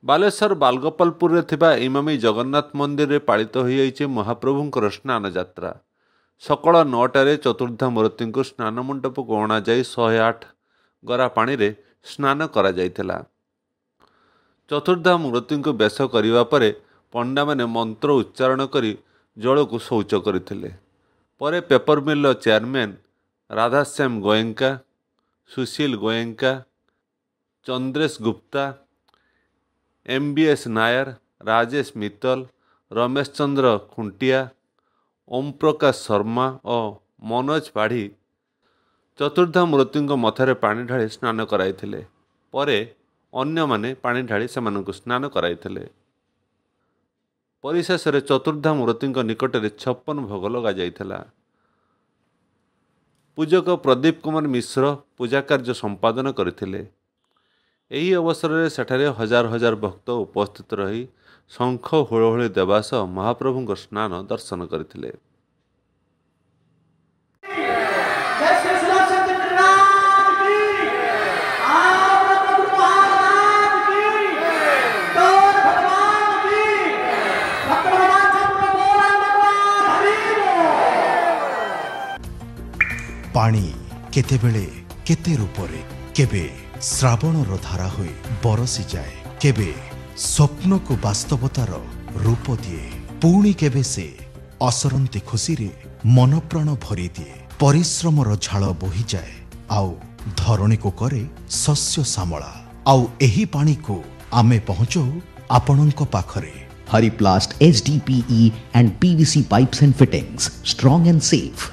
बालेश्वर बालगोपालपुर थिबा इमामी जगन्नाथ मंदिर रे पालित होई महाप्रभुंकर स्नान यात्रा। सकाळ 9टारे चतुर्धा मूर्ति को स्नान मंडप को अणा जाई 108 गरा पानी रे स्नान करा जाइथिला। चतुर्धा मूर्ति को बेश करिवा परे पंडा माने मंत्र उच्चारण करी जल को शौच करथिले। परे पेपर मिल चेयरमैन राधाश्याम गोयंका, सुशील गोयंका, चंद्रेश गुप्ता, MBS नायर, राजेश मित्तल, रमेश चंद्र खुंटिया, ओम प्रकाश शर्मा और मनोज पाढ़ी चतुर्धा मूर्ति मथारे पानी ढाली स्नान कराइथिले। परे अन्य माने पानी ढाली सेमानंकु स्नान कराइथिले। परिशेष रे चतुर्धा मूर्ति निकट में 56 भोग लगा जाइथिला। पूजक प्रदीप कुमार मिश्र पूजा कार्य संपादन करथिले। एही अवसर में सेठारे हजार हजार भक्त उपस्थित रही शंख हुलहुली देवा सह महाप्रभु स्नान दर्शन करथिले। पानी केतेबेले केते रूपरे केबे श्रावणर धारा होई बरसी जाए, केबे स्वप्न को वास्तवतार रूप दिए, पुणी केबे से असरंती खुशी रे मन प्राण भरी दिए। परिश्रमर झाल बोही जाए आउ धरणी को करे शस्य श्यामला। आउ एही पानी को आमे पहुंचो आपनंक पाखरे। Hariplast HDPE and PVC pipes and fittings, strong and safe.